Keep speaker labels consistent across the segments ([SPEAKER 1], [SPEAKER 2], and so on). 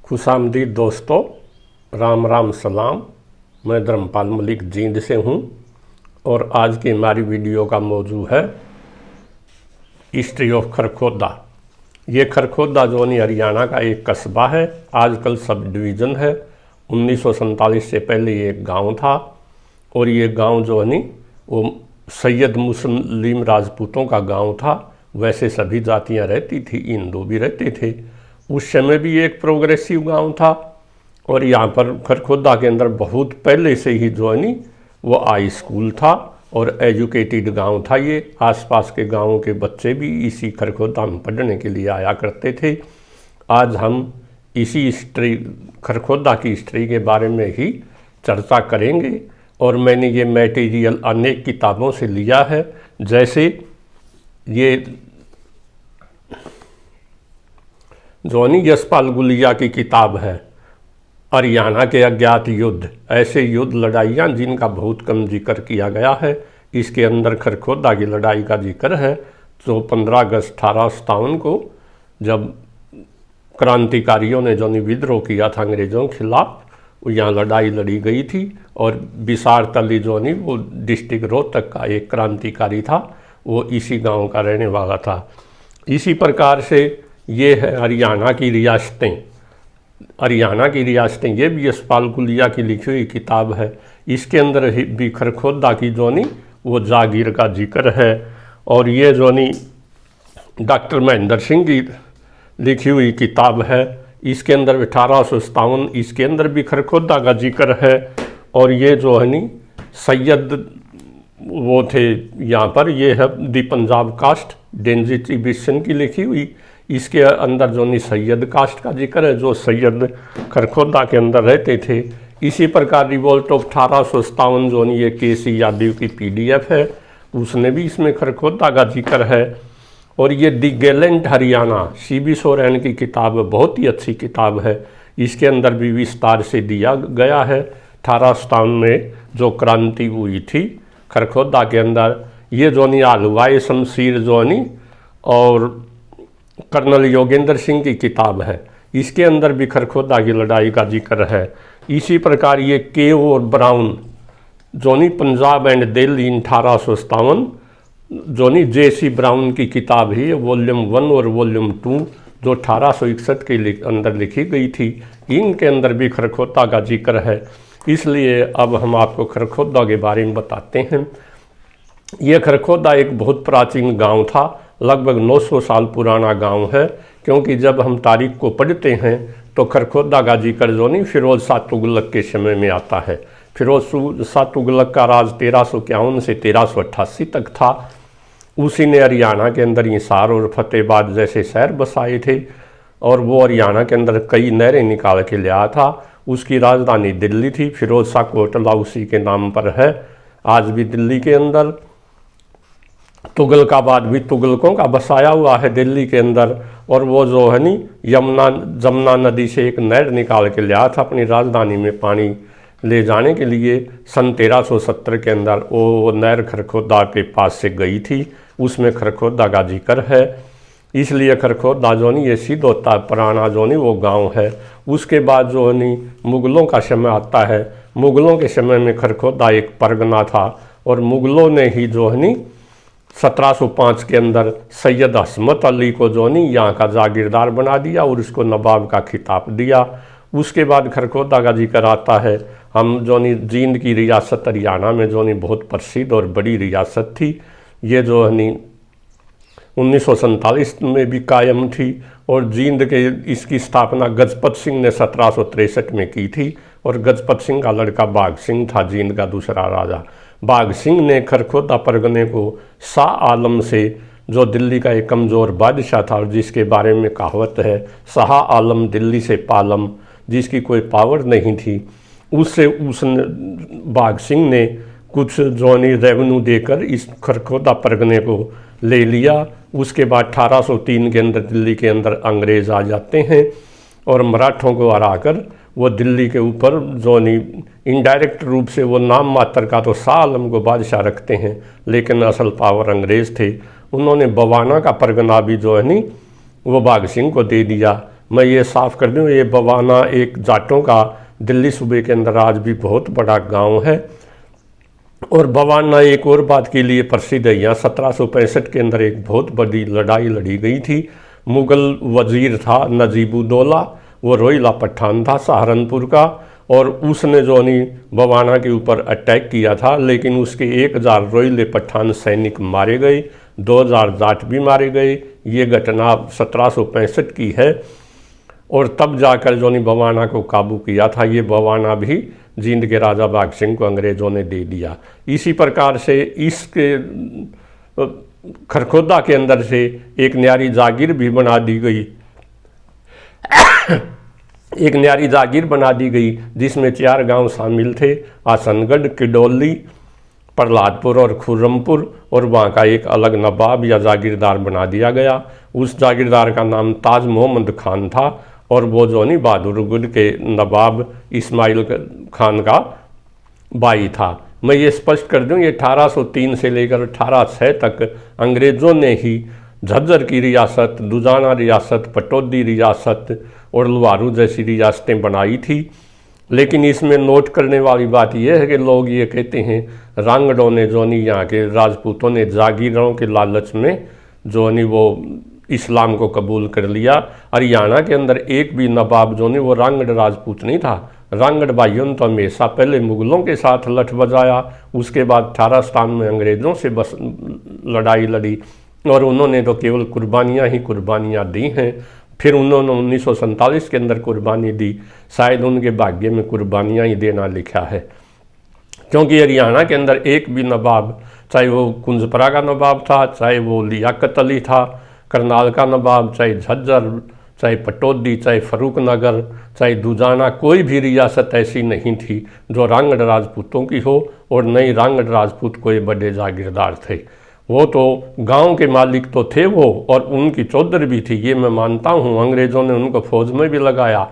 [SPEAKER 1] खुशामदीद दोस्तों, राम राम सलाम। मैं धर्मपाल मलिक जींद से हूँ और आज की हमारी वीडियो का मौजू है हिस्ट्री ऑफ खरखोदा। ये खरखोदा जो हरियाणा का एक कस्बा है, आजकल सब डिवीज़न है। 1947 से पहले ये एक गांव था और ये गांव जो है वो सैयद मुस्लिम राजपूतों का गांव था। वैसे सभी जातियां रहती थी, हिंदू भी रहते थे। उस समय भी एक प्रोग्रेसिव गांव था और यहाँ पर खरखोदा के अंदर बहुत पहले से ही जो है वो हाई स्कूल था और एजुकेटेड गांव था। ये आसपास के गांवों के बच्चे भी इसी खरखोदा में पढ़ने के लिए आया करते थे। आज हम इसी हिस्ट्री, खरखोदा की हिस्ट्री के बारे में ही चर्चा करेंगे और मैंने ये मटेरियल अनेक किताबों से लिया है। जैसे ये जोनी यशपाल गुलिया की किताब है हरियाणा के अज्ञात युद्ध, ऐसे युद्ध लड़ाइयाँ जिनका बहुत कम जिक्र किया गया है। इसके अंदर खरखोदा की लड़ाई का जिक्र है जो 15 अगस्त 1857 को जब क्रांतिकारियों ने जो विद्रोह किया था अंग्रेज़ों के खिलाफ, यहाँ लड़ाई लड़ी गई थी। और बिसार तली जो वो डिस्ट्रिक्ट रोहतक का एक क्रांतिकारी था, वो इसी गांव का रहने वाला था। इसी प्रकार से ये है हरियाणा की रियासतें। हरियाणा की रियासतें ये भी यशपाल गुलिया की लिखी हुई किताब है। इसके अंदर भी खरखोदा की वो जागीर का जिक्र है। और ये डॉक्टर महेंद्र सिंह की लिखी हुई किताब है। इसके अंदर 1857, इसके अंदर भी खरखोदा का जिक्र है। और ये सैयद वो थे यहाँ पर, ये है दी पंजाब कास्ट डेंजिटिबिशन की लिखी हुई। इसके अंदर सैयद कास्ट का जिक्र है जो सैयद खरखोदा के अंदर रहते थे। इसी प्रकार रिवोल्ट ऑफ 1857 ये केसी यादव की PDF है, उसने भी इसमें खरखोदा का जिक्र है। और ये दी गैलेंट हरियाणा CB सोरेन की किताब है, बहुत ही अच्छी किताब है। इसके अंदर भी विस्तार से दिया गया है 1857 में जो क्रांति हुई थी खरखोदा के अंदर। ये आलवाए शमशीर और कर्नल योगेंद्र सिंह की किताब है। इसके अंदर भी खरखोदा की लड़ाई का जिक्र है। इसी प्रकार ये के और brown Punjab and Delhi 1857 JC brown की किताब है, वॉल्यूम 1 और वॉल्यूम 2 जो 1861 के अंदर लिखी गई थी। इनके अंदर भी खरखोदा का जिक्र है। इसलिए अब हम आपको खरखोदा के बारे में बताते हैं। ये खरखोदा एक बहुत प्राचीन गांव था, लगभग 900 साल पुराना गांव है। क्योंकि जब हम तारीख को पढ़ते हैं तो खरखोदा का जिक्र फिरोज शाह तुगलक के समय में आता है। फिरोज शाह तुगलक का राज 1351 से 1388 तक था। उसी ने हरियाणा के अंदर हिसार और फतेहाबाद जैसे शहर बसाए थे और वो हरियाणा के अंदर कई नहरें निकाल के ले आया था। उसकी राजधानी दिल्ली थी। फिरोज शाह कोटला उसी के नाम पर है आज भी दिल्ली के अंदर। तुगलकाबाद भी तुगलकों का बसाया हुआ है दिल्ली के अंदर। और वो जमुना नदी से एक नहर निकाल के लिया था अपनी राजधानी में पानी ले जाने के लिए। सन 1370 के अंदर वो नहर खरखोदा के पास से गई थी, उसमें खरखोदा का जिक्र है। इसलिए खरखोदा ये सिद्ध होता है पुराना वो गांव है। उसके बाद मुग़लों का समय आता है। मुग़लों के समय में खरखोदा एक परगना था और मुग़लों ने ही 1705 के अंदर सैयद हस्मत अली को यहाँ का जागीरदार बना दिया और उसको नवाब का खिताब दिया। उसके बाद खरखोदा का जिक्र आता है। हम जींद की रियासत हरियाणा में बहुत प्रसिद्ध और बड़ी रियासत थी। ये 1947 में भी कायम थी और जींद के इसकी स्थापना गजपत सिंह ने 1763 में की थी। और गजपत सिंह का लड़का बाघ सिंह था जींद का दूसरा राजा। बाघ सिंह ने खरखोदा परगने को शाह आलम से, जो दिल्ली का एक कमज़ोर बादशाह था और जिसके बारे में कहावत है शाह आलम दिल्ली से पालम, जिसकी कोई पावर नहीं थी, उससे बाघ सिंह ने कुछ रेवेन्यू देकर इस खरखोदा परगने को ले लिया। उसके बाद 1803 के अंदर दिल्ली के अंदर अंग्रेज़ आ जाते हैं और मराठों को हराकर वो दिल्ली के ऊपर इनडायरेक्ट रूप से वो नाम मात्र का तो शाह आलम को बादशाह रखते हैं, लेकिन असल पावर अंग्रेज़ थे। उन्होंने बवाना का परगना भी वो बाघ सिंह को दे दिया। मैं ये साफ कर दूं, ये बवाना एक जाटों का दिल्ली सूबे के अंदर आज भी बहुत बड़ा गांव है। और बवाना एक और बात के लिए प्रसिद्ध है, यहाँ 1765 के अंदर एक बहुत बड़ी लड़ाई लड़ी गई थी। मुगल वजीर था नजीबुद्दौला, वो रोहिला पठान था सहारनपुर का, और उसने जो नहीं बवाना के ऊपर अटैक किया था, लेकिन उसके 1000 रोहिले पठान सैनिक मारे गए, 2000 जाट भी मारे गए। ये घटना 1765 की है, और तब जाकर जो नहीं बवाना को काबू किया था। ये बवाना भी जींद के राजा बाघ सिंह को अंग्रेज़ों ने दे दिया। इसी प्रकार से इसके खरखोदा के अंदर से एक न्यारी जागीर भी बना दी गई एक न्यारी जागीर बना दी गई, जिसमें 4 गांव शामिल थे, आसनगढ़, किडोली, प्रहलादपुर और खुर्रमपुर, और वहाँ का एक अलग नवाब या जागीरदार बना दिया गया। उस जागीरदार का नाम ताज मोहम्मद खान था, और वो जो नहीं बहादुरगढ़ के नवाब इस्माइल खान का भाई था। मैं ये स्पष्ट कर दूं, ये 1803 से लेकर 1806 तक अंग्रेज़ों ने ही झज्जर की रियासत, दुजाना रियासत, पटौदी रियासत और लुहारू जैसी रियासतें बनाई थी। लेकिन इसमें नोट करने वाली बात यह है कि लोग ये कहते हैं रांगड़ों ने जो नहीं, यहाँ के राजपूतों ने जागीरों के लालच में जो नहीं वो इस्लाम को कबूल कर लिया। हरियाणा के अंदर एक भी नवाब जो नहीं वो रांगड़ राजपूत नहीं था। रांगड़ भाइयों ने तो हमेशा पहले मुगलों के साथ लठ बजाया, उसके बाद 1857 में अंग्रेज़ों से बस लड़ाई लड़ी, और उन्होंने तो केवल कुर्बानियाँ दी हैं। फिर उन्होंने 1947 के अंदर कुर्बानी दी, शायद उनके भाग्य में कुर्बानियाँ ही देना लिखा है, क्योंकि हरियाणा के अंदर एक भी नवाब, चाहे वो कुंजपरा का नवाब था, चाहे वो लियाकत अली था करनाल का नवाब, चाहे झज्जर, चाहे पटौदी, चाहे फरूखनगर, चाहे दुजाना, कोई भी रियासत ऐसी नहीं थी जो रांगड़ राजपूतों की हो, और नई रांगड़ राजपूत कोई बड़े जागीरदार थे। वो तो गांव के मालिक तो थे वो, और उनकी चौधर भी थी, ये मैं मानता हूँ। अंग्रेज़ों ने उनको फौज में भी लगाया।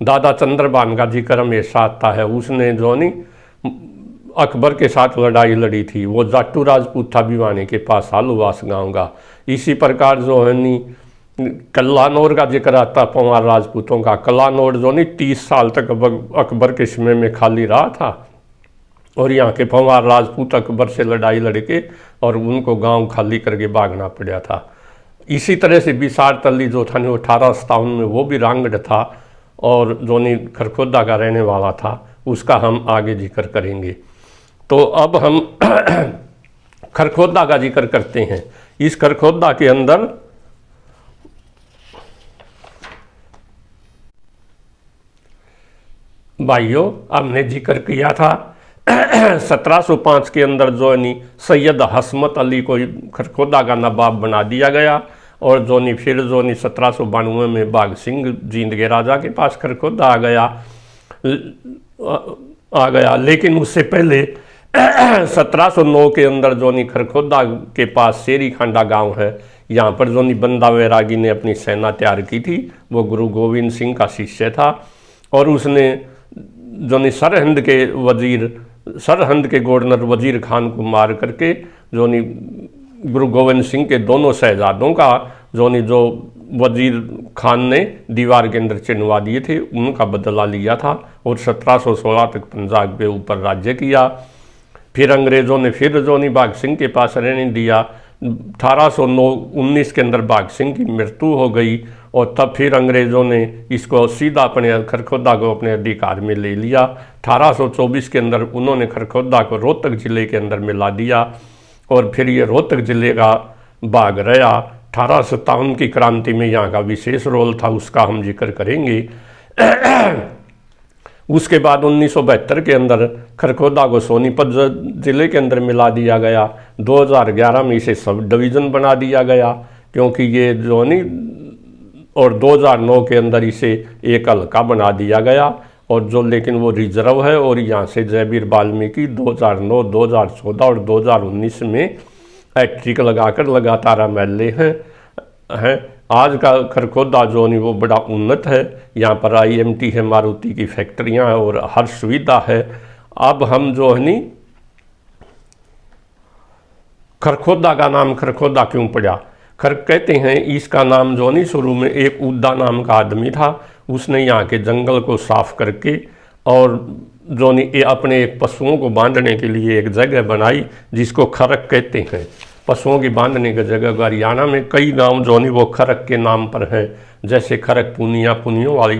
[SPEAKER 1] दादा चंद्रभान का जिक्र हमेशा आता है, उसने जो नहीं अकबर के साथ लड़ाई लड़ी थी, वो जाटू राजपूत था भिवानी के पास आलूवास गांव का। इसी प्रकार जो है नी कल्लानौर का जिक्र आता पंवार राजपूतों का। कल्लानौर जो नहीं 30 साल तक अकबर के समय में खाली रहा था, और यहाँ के पंवार राजपूत अकबर से लड़ाई लड़के और उनको गांव खाली करके भागना पड़ा था। इसी तरह से बिसार तली जो था वो 1857 में वो भी रांगड़ था, और जो नहीं खरखोदा का रहने वाला था, उसका हम आगे जिक्र करेंगे। तो अब हम खरखोदा का जिक्र करते हैं। इस खरखोदा के अंदर भाइयों हमने जिक्र किया था 1705 के अंदर जो नहीं सैयद हसमत अली को खरखोदा का नवाब बना दिया गया, और जो नहीं फिर जो नहीं 1792 में बाघ सिंह जींद के राजा के पास खरखोदा आ गया। लेकिन उससे पहले 1709 के अंदर जो नहीं खरखोदा के पास शेरी खांडा गांव है, यहाँ पर जो नहीं बंदा वैरागी ने अपनी सेना तैयार की थी। वो गुरु गोविंद सिंह का शिष्य था, और उसने जो नहीं सरहंद के गवर्नर वजीर खान को मार करके जो नहीं गुरु गोविंद सिंह के दोनों शहजादों का जो वजीर खान ने दीवार के अंदर चिन्हवा दिए थे, उनका बदला लिया था, और 1716 तक पंजाब के ऊपर राज्य किया। फिर अंग्रेज़ों ने फिर जो नहीं बाघ सिंह के पास रहने दिया। 1819 के अंदर बाघ सिंह की मृत्यु हो गई, और तब फिर अंग्रेज़ों ने इसको सीधा अपने खरखोदा को अपने अधिकार में ले लिया। 1824 के अंदर उन्होंने खरखोदा को रोहतक ज़िले के अंदर मिला दिया, और फिर ये रोहतक ज़िले का भाग रहा। 1857 की क्रांति में यहाँ का विशेष रोल था, उसका हम जिक्र करेंगे। उसके बाद 1972 के अंदर खरखोदा को सोनीपत ज़िले के अंदर मिला दिया गया। 2011 में इसे सब डिवीज़न बना दिया गया, क्योंकि ये जो नहीं, और 2009 के अंदर इसे एक हल्का बना दिया गया, और जो लेकिन वो रिजर्व है। और यहाँ से जयवीर वाल्मीकि 2009, 2014 और 2019 में हैट्रिक लगाकर लगातार MLA हैं। आज का खरखोदा जो नहीं वो बड़ा उन्नत है, यहाँ पर IMT है, मारुति की फैक्ट्रियाँ हैं और हर सुविधा है। अब हम जो है नहीं खरखोदा का नाम खरखोदा क्यों पड़ा? खरक कहते हैं इसका नाम जो नहीं, शुरू में एक उद्दा नाम का आदमी था, उसने यहाँ के जंगल को साफ करके और जो नहीं अपने एक पशुओं को बांधने के लिए एक जगह बनाई जिसको खरक कहते हैं। पशुओं की बांधने की जगह हरियाणा में कई गांव जो नहीं वो खरक के नाम पर हैं, जैसे खरक पुनिया, पुनियों वाली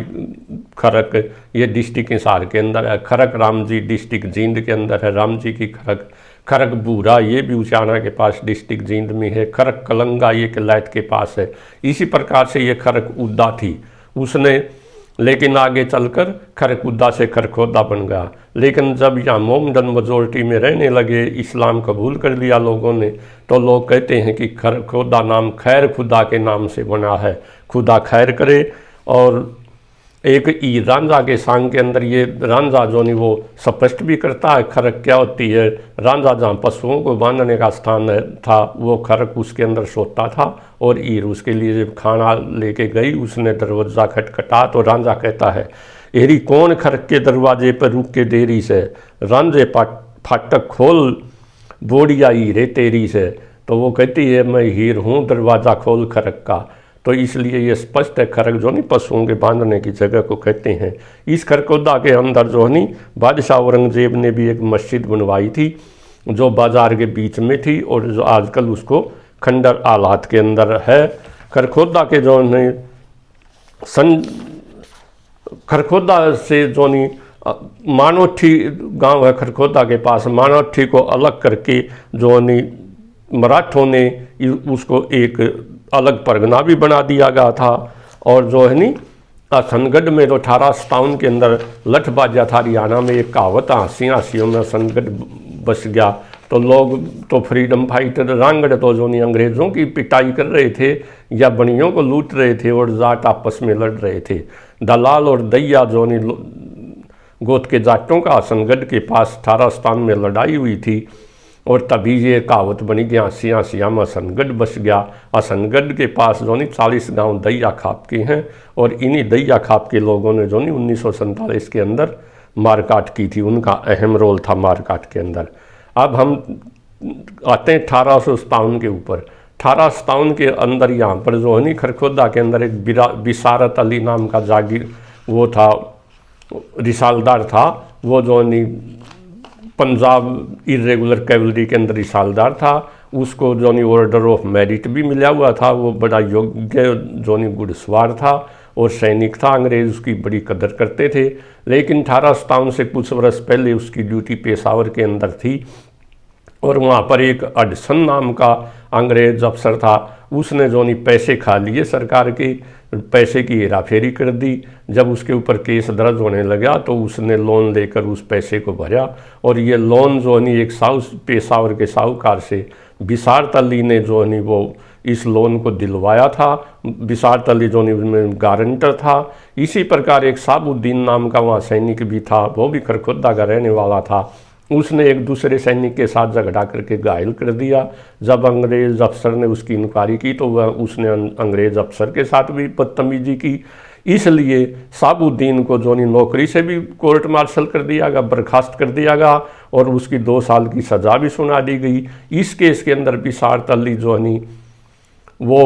[SPEAKER 1] खरक ये डिस्ट्रिक्ट हिसार के अंदर है। खरक राम जी डिस्ट्रिक्ट जींद के अंदर है, राम जी की खरक। खरक बूरा ये भी उचाना के पास डिस्ट्रिक्ट जींद में है। खरक कलंगा ये किलायत के पास है। इसी प्रकार से ये खरक उद्दा थी, उसने लेकिन आगे चलकर खरकुद्दा से खरखोदा बन गया। लेकिन जब यहाँ मोमडन मेजोरिटी में रहने लगे, इस्लाम कबूल कर लिया लोगों ने, तो लोग कहते हैं कि खरखोदा नाम खैर खुदा के नाम से बना है, खुदा खैर करे। और एक ई रांझा के सांग के अंदर ये रांझा जो नहीं वो स्पष्ट भी करता है खरक क्या होती है। रांझा जहाँ पशुओं को बांधने का स्थान था वो खरक उसके अंदर सोता था, और ईर उसके लिए जब खाना लेके गई उसने दरवाज़ा खटखटा तो रांझा कहता है, एरी कौन खरक के दरवाजे पर रुक के देरी से, रांझे फाटक खोल बोड़िया हीरे तेरी से। तो वो कहती है मैं हीर हूँ, दरवाज़ा खोल खरक का। तो इसलिए ये स्पष्ट है खरक जो नहीं पशुओं के बांधने की जगह को कहते हैं। इस खरकोदा के अंदर जो नहीं बादशाह औरंगजेब ने भी एक मस्जिद बनवाई थी जो बाजार के बीच में थी, और जो आजकल उसको खंडर आलात के अंदर है। खरखोदा के जो नहीं खरखोदा से जो नहीं मानोठी गांव है खरखोदा के पास, मानोठी को अलग करके जो नहीं मराठों ने उसको एक अलग परगना भी बना दिया गया था। और जो है नी असनगढ़ में जो 1857 के अंदर लठ बाजा था हरियाणा में, एक कहावत हंसियों में असनगढ़ बस गया। तो लोग तो फ्रीडम फाइटर रांगड़ तो जो नहीं अंग्रेज़ों की पिटाई कर रहे थे या बनियों को लूट रहे थे और जाट आपस में लड़ रहे थे। दलाल और दैया जो नहीं गोत के जाटों का असनगढ़ के पास 1857 में लड़ाई हुई थी, और तभी ये कहावत बनी कि हंसिया में असनगढ़ बस गया। असनगढ़ के पास जो नहीं 40 गांव दैया खाप के हैं, और इन्हीं दैया खाप के लोगों ने जो नहीं 1947 के अंदर मारकाट की थी, उनका अहम रोल था मारकाट के अंदर। अब हम आते हैं 1857 के ऊपर। 1857 के अंदर यहाँ पर जो है नहीं खरखोदा के अंदर एक बिसारत अली नाम का जागीर वो था, रिसालदार था। वो जो नहीं पंजाब इरेगुलर कैवलरी के अंदर रिसालदार था, उसको जो नहीं ऑर्डर ऑफ मेरिट भी मिला हुआ था। वो बड़ा योग्य जो नहीं घुड़सवार था और सैनिक था, अंग्रेज़ उसकी बड़ी कदर करते थे। लेकिन 1857 से कुछ वर्ष पहले उसकी ड्यूटी पेशावर के अंदर थी, और वहाँ पर एक अडसन नाम का अंग्रेज अफसर था, उसने जो नहीं पैसे खा लिए सरकार के, पैसे की हेराफेरी कर दी। जब उसके ऊपर केस दर्ज होने लगा तो उसने लोन लेकर उस पैसे को भरा, और ये लोन जो नहीं एक पेशावर के साहूकार से बिसारत अली ने जो नहीं वो इस लोन को दिलवाया था। बिसारत अली जो नहीं उसमें गारंटर था। इसी प्रकार एक साबुद्दीन नाम का वहाँ सैनिक भी था, वो भी खरखोदा का रहने वाला था। उसने एक दूसरे सैनिक के साथ झगड़ा करके घायल कर दिया। जब अंग्रेज़ अफसर ने उसकी इंक्वायरी की तो वह उसने अंग्रेज़ अफसर के साथ भी बदतमीजी की। इसलिए साबुद्दीन को जो नहीं नौकरी से भी कोर्ट मार्शल कर दिया गया, बर्खास्त कर दिया गया, और उसकी 2 साल की सज़ा भी सुना दी गई। इस केस के अंदर बिसारत अली जो नहीं वो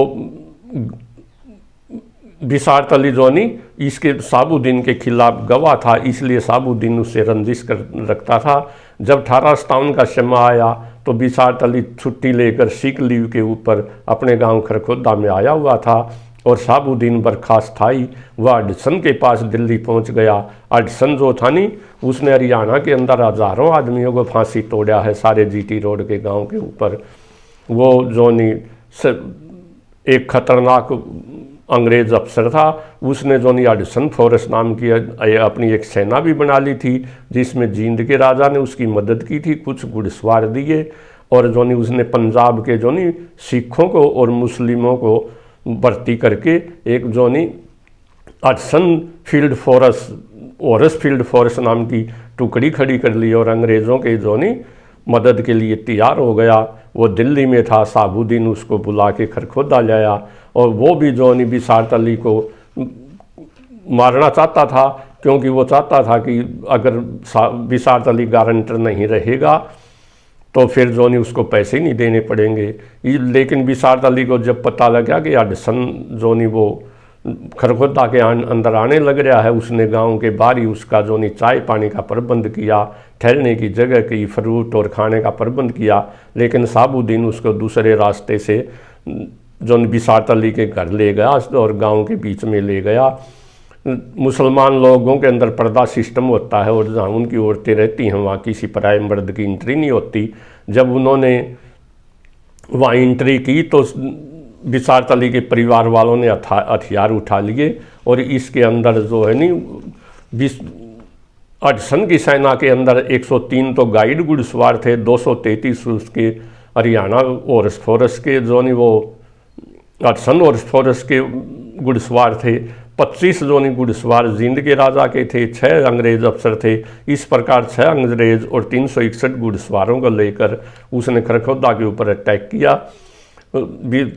[SPEAKER 1] बिसारत अली जोनी इसके साबुद्दीन के खिलाफ गवाह था, इसलिए साबुद्दीन उससे रंजिश कर रखता था। जब 1857 का समय आया तो बिसारत अली छुट्टी लेकर सिक लीव के ऊपर अपने गांव खरखोदा में आया हुआ था, और साबुद्दीन बर्खास्त था ही। वह अडसन के पास दिल्ली पहुंच गया। अडसन जो था नहीं उसने हरियाणा के अंदर हज़ारों आदमियों को फांसी तोड़ा है, सारे जीटी रोड के गाँव के ऊपर। वो जो नहीं एक खतरनाक अंग्रेज़ अफसर था, उसने जो नहीं अडसन फोर्स नाम की अपनी एक सेना भी बना ली थी, जिसमें जींद के राजा ने उसकी मदद की थी, कुछ घुड़सवार दिए, और जो नहीं उसने पंजाब के जो नहीं सिखों को और मुस्लिमों को भर्ती करके एक जो नहीं अडसन फील्ड फोर्स औरस फील्ड फोर्स नाम की टुकड़ी खड़ी कर ली, और अंग्रेज़ों के जो नहीं मदद के लिए तैयार हो गया। वो दिल्ली में था, साबुद्दीन उसको बुला के खरखोदा लाया, और वो भी जो नहीं बिसारत अली को मारना चाहता था, क्योंकि वो चाहता था कि अगर बिसारत अली गारंटर नहीं रहेगा तो फिर जो नहीं उसको पैसे नहीं देने पड़ेंगे। लेकिन बिसारत अली को जब पता लगा कि हडसन जो नहीं वो खरखोदा के अंदर आने लग रहा है, उसने गांव के बाहर ही उसका जो नहीं चाय पानी का प्रबंध किया, ठहरने की जगह की, फ्रूट और खाने का प्रबंध किया। लेकिन साबुद्दीन उसको दूसरे रास्ते से जो बिसारत अली के घर ले गया और गांव के बीच में ले गया। मुसलमान लोगों के अंदर पर्दा सिस्टम होता है और जहाँ उनकी औरतें रहती हैं वहाँ किसी पराये मर्द की एंट्री नहीं होती। जब उन्होंने वहाँ एंट्री की तो बिसारत अली के परिवार वालों ने हथियार उठा लिए और इसके अंदर जो है नहीं हडसन की सेना के अंदर 103 तो गाइड घुड़सवार थे, 233 उसके हरियाणा और फोर्स के जो नहीं वो हडसन और फोर्स के घुड़सवार थे, 25 जो नहीं घुड़सवार जींद के राजा के थे, 6 अंग्रेज अफसर थे। इस प्रकार 6 अंग्रेज और 361 घुड़सवारों को लेकर उसने खरखोदा के ऊपर अटैक किया।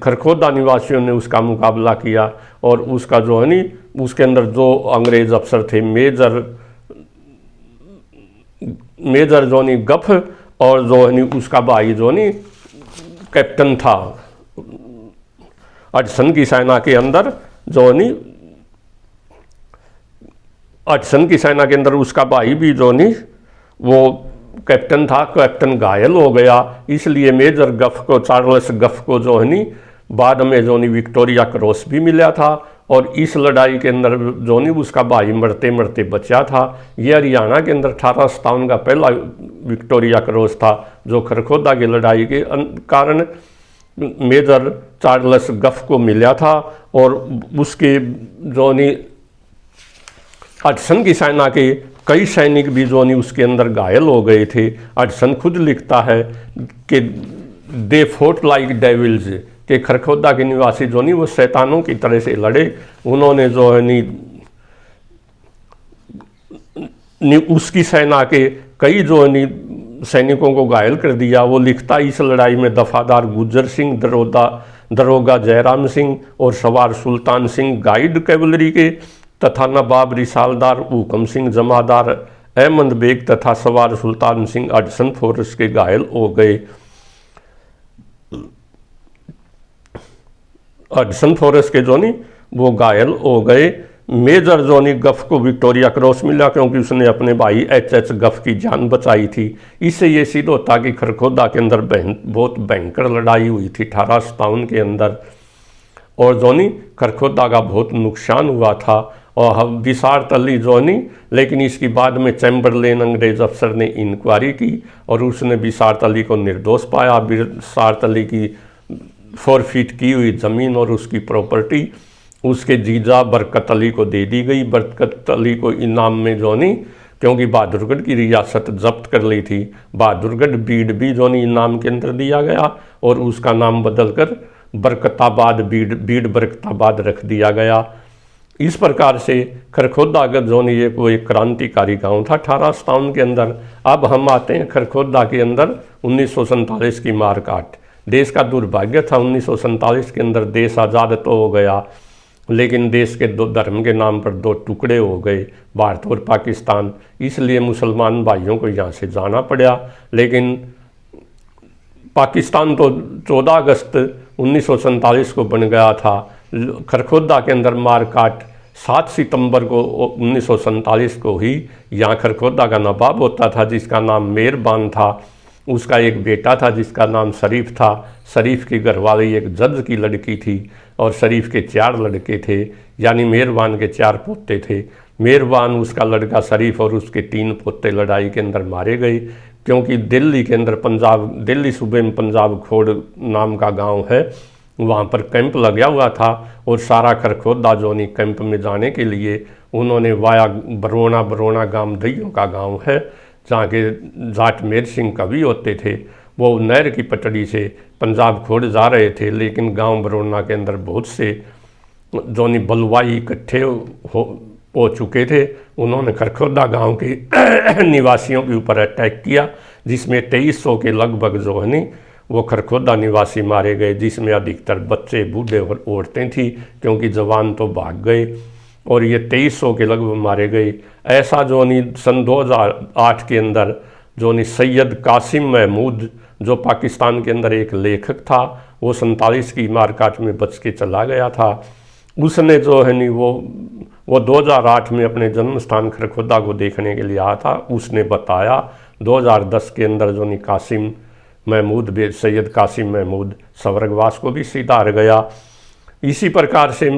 [SPEAKER 1] खरखोदा निवासियों ने उसका मुकाबला किया और उसका जो है नी उसके अंदर जो अंग्रेज अफसर थे, मेजर जो नी गफ और जो है नी उसका भाई जो नी कैप्टन था हडसन की सेना के अंदर, जो नी हडसन की सेना के अंदर उसका भाई भी जो नी वो कैप्टन था, कैप्टन घायल हो गया। इसलिए मेजर गफ को, चार्ल्स गफ को जो है नी बाद में जो नी विक्टोरिया क्रॉस भी मिला था और इस लड़ाई के अंदर जो नी उसका भाई मरते मरते बचा था। यह हरियाणा के अंदर 1857 का पहला विक्टोरिया क्रॉस था जो खरखोदा की लड़ाई के कारण मेजर चार्ल्स गफ को मिला था और उसके जो नी हडसन की सेना के कई सैनिक भी जो नहीं उसके अंदर घायल हो गए थे। हडसन खुद लिखता है कि दे फोर्ट लाइक डेविल्स, के खरखोदा के निवासी जो नहीं वो शैतानों की तरह से लड़े। उन्होंने जो है नी उसकी सेना के कई जो है नी सैनिकों को घायल कर दिया। वो लिखता इस लड़ाई में दफादार गुज्जर सिंह, दरोगा जयराम सिंह और सवार सुल्तान सिंह गाइड कैवलरी के तथा नवाब रिसालदार हुकम सिंह जमादार अहमद बेग तथा सवार सुल्तान सिंह हडसन फोर्स के घायल हो गए। हडसन फोर्स के जो नहीं वो घायल हो गए। मेजर जो नहीं गफ को विक्टोरिया क्रॉस मिला क्योंकि उसने अपने भाई एच गफ की जान बचाई थी। इससे ये सिद्ध होता कि खरखोदा के अंदर बहुत भयंकर लड़ाई हुई थी 1857 के अंदर और जो नहीं खरखोदा का बहुत नुकसान हुआ था। और बिसारत अली जो नहीं, लेकिन इसकी बाद में चैम्बरलेन अंग्रेज अफसर ने इंक्वायरी की और उसने बिसारत अली को निर्दोष पाया। बिसारत अली की फॉरफिट की हुई ज़मीन और उसकी प्रॉपर्टी उसके जीजा बरकत अली को दे दी गई। बरकत अली को इनाम में जो नहीं, क्योंकि बहादुरगढ़ की रियासत जब्त कर ली थी, बहादुरगढ़ बीड भी जो नहीं इनाम के अंदर दिया गया और उसका नाम बदलकर बरकताबाद बीड बरकताबाद रख दिया गया। इस प्रकार से खरखोदा जो नहीं वो एक क्रांतिकारी गांव था 1857 के अंदर। अब हम आते हैं खरखोदा के अंदर 1947 की मारकाट। देश का दुर्भाग्य था 1947 के अंदर देश आज़ाद तो हो गया लेकिन देश के दो धर्म के नाम पर दो टुकड़े हो गए, भारत और पाकिस्तान। इसलिए मुसलमान भाइयों को यहाँ से जाना पड़ा। लेकिन पाकिस्तान तो 14 अगस्त 1947 को बन गया था। खरखोदा के अंदर मारकाट 7 सितंबर को 1947 को ही यहाँ खरखोदा का नवाब होता था जिसका नाम मेहरबान था। उसका एक बेटा था जिसका नाम शरीफ था। शरीफ की घरवाली एक जज की लड़की थी और शरीफ के 4 लड़के थे, यानी मेहरबान के 4 पोते थे। मेहरबान, उसका लड़का शरीफ और उसके 3 पोते लड़ाई के अंदर मारे गए क्योंकि दिल्ली के अंदर दिल्ली सूबे में पंजाब खोड़ नाम का गांव है, वहाँ पर कैंप लगा हुआ था और सारा खरखोदा जोनी कैंप में जाने के लिए उन्होंने वाया बरोना गांव दइयों का गांव है जहाँ के जाट मेर सिंह कवि होते थे। वो नहर की पटड़ी से पंजाब खोड़ जा रहे थे लेकिन गांव बरोना के अंदर बहुत से जोनी बलवाई इकट्ठे हो चुके थे। उन्होंने खरखोदा गांव के निवासियों के ऊपर अटैक किया जिसमें 2300 के लगभग जो है नी वो खरखोदा निवासी मारे गए, जिसमें अधिकतर बच्चे, बूढ़े और औरतें थी क्योंकि जवान तो भाग गए और ये 2300 के लगभग मारे गए। ऐसा जो नहीं सन 2008 के अंदर जोनी सैयद कासिम महमूद जो पाकिस्तान के अंदर एक लेखक था, वो 47 की मारकाट में बच के चला गया था। उसने जो है नी वो 2008 में अपने जन्म स्थान खरखोदा को देखने के लिए आया था। उसने बताया 2010 के अंदर जो नी कासिम महमूद सैयद कासिम महमूद स्वर्गवास को भी सीधा गया। इसी प्रकार से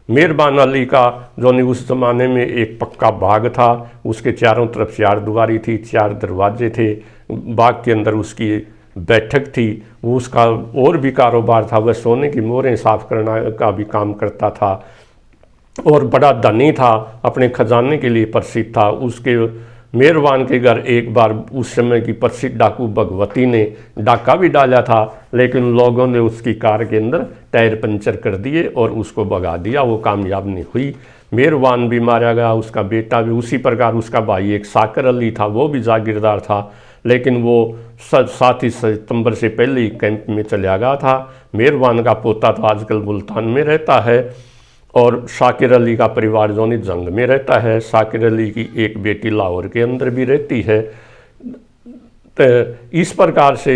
[SPEAKER 1] मेहरबान अली का जो नहीं उस ज़माने में एक पक्का बाग था, उसके चारों तरफ 4 दीवारी थी, 4 दरवाजे थे, बाग के अंदर उसकी बैठक थी। वो उसका और भी कारोबार था, वह सोने की मोहरें साफ करना का भी काम करता था और बड़ा धनी था, अपने खजाने के लिए प्रसिद्ध था। उसके मेहरबान के घर एक बार उस समय की प्रसिद्ध डाकू भगवती ने डाका भी डाला था, लेकिन लोगों ने उसकी कार के अंदर टायर पंचर कर दिए और उसको भगा दिया। वो कामयाब नहीं हुई, मेहरबान भी मारा गया, उसका बेटा भी। उसी प्रकार उसका भाई एक साकर अली था, वो भी जागीरदार था, लेकिन वो 7 सितंबर से पहले ही कैंप में चला गया था। मेहरबान का पोता तो आजकल मुल्तान में रहता है और शाकिर अली का परिवार जो नहीं जंग में रहता है। शाकिर अली की एक बेटी लाहौर के अंदर भी रहती है। तो इस प्रकार से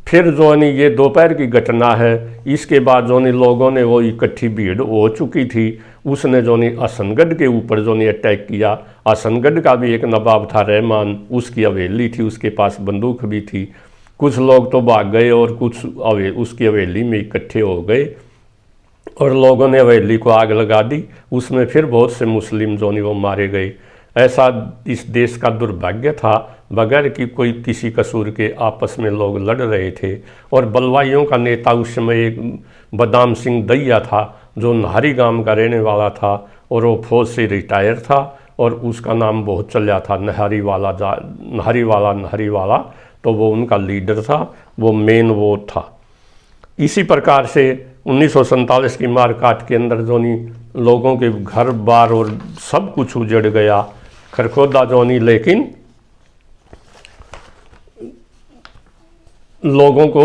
[SPEAKER 1] फिर जो नहीं ये दोपहर की घटना है। इसके बाद जो नहीं लोगों ने वो इकट्ठी भीड़ हो चुकी थी, उसने जो नहीं हसनगढ़ के ऊपर जो नहीं अटैक किया। हसनगढ़ का भी एक नवाब था रहमान, उसकी हवेली थी, उसके पास बंदूक भी थी। कुछ लोग तो भाग गए और कुछ उसकी हवेली में इकट्ठे हो गए और लोगों ने हवेली को आग लगा दी। उसमें फिर बहुत से मुस्लिम जो नहीं वो मारे गए। ऐसा इस देश का दुर्भाग्य था, बगैर कि कोई किसी कसूर के आपस में लोग लड़ रहे थे। और बलवाइयों का नेता उस समय एक बदाम सिंह दहिया था, जो नाहरी गांव का रहने वाला था और वो फौज से रिटायर था और उसका नाम बहुत चला था, नहरी वाला। तो वो उनका लीडर था, वो मेन वो था। इसी प्रकार से 1947 की मारकाट के अंदर जोनी लोगों के घर बार और सब कुछ उजड़ गया खरखोदा जोनी। लेकिन लोगों को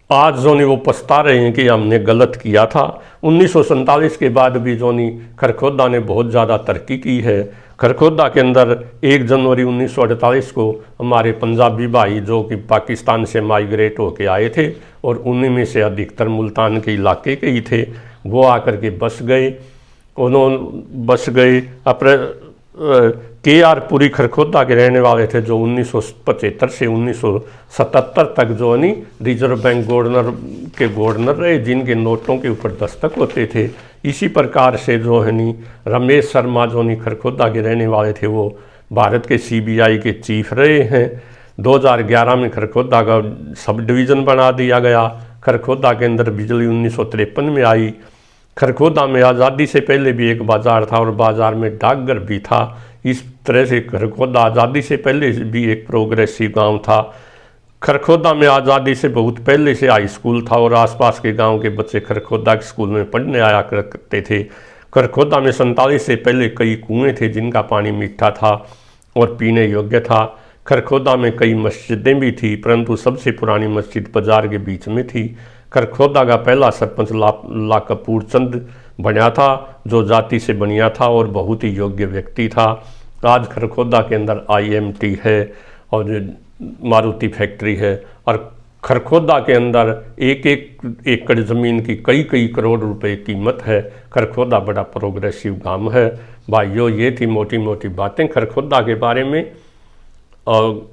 [SPEAKER 1] आज जोनी वो पछता रहे हैं कि हमने गलत किया था। 1947 के बाद भी जोनी खरखोदा ने बहुत ज़्यादा तरक्की की है। खरखोदा के अंदर 1 जनवरी 1948 को हमारे पंजाबी भाई जो कि पाकिस्तान से माइग्रेट होके आए थे और उन्हीं में से अधिकतर मुल्तान के इलाके के ही थे, वो आकर के बस गए। अपने KR पुरी खरखोदा के रहने वाले थे, जो 1975 से 1977 तक जो नहीं रिजर्व बैंक गवर्नर रहे, जिनके नोटों के ऊपर दस्तक होते थे। इसी प्रकार से जो है नी रमेश शर्मा जो नहीं खरखोदा के रहने वाले थे, वो भारत के CBI के चीफ रहे हैं। 2011 में खरखोदा का सब डिवीज़न बना दिया गया। खरखोदा के अंदर बिजली 1953 में आई। खरखोदा में आज़ादी से पहले भी एक बाज़ार था और बाज़ार में डाकघर भी था। इस तरह से खरखोदा आज़ादी से पहले भी एक प्रोग्रेसिव गांव था। खरखोदा में आज़ादी से बहुत पहले से हाई स्कूल था और आसपास के गांव के बच्चे खरखोदा के स्कूल में पढ़ने आया करते थे। खरखोदा में 47 से पहले कई कुएँ थे जिनका पानी मीठा था और पीने योग्य था। खरखोदा में कई मस्जिदें भी थी, परंतु सबसे पुरानी मस्जिद बाजार के बीच में थी। खरखोदा का पहला सरपंच ला कपूर चंद बना था, जो जाति से बनिया था और बहुत ही योग्य व्यक्ति था। आज खरखोदा के अंदर IMT है और मारुति फैक्ट्री है और खरखोदा के अंदर एक एकड़ ज़मीन की कई करोड़ रुपए कीमत है। खरखोदा बड़ा प्रोग्रेसिव गांव है। भाइयों, ये थी मोटी मोटी बातें खरखोदा के बारे में। और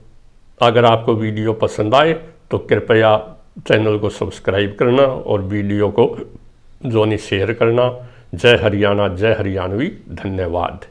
[SPEAKER 1] अगर आपको वीडियो पसंद आए तो कृपया चैनल को सब्सक्राइब करना और वीडियो को जो नहीं शेयर करना। जय हरियाणा, जय हरियाणवी। धन्यवाद।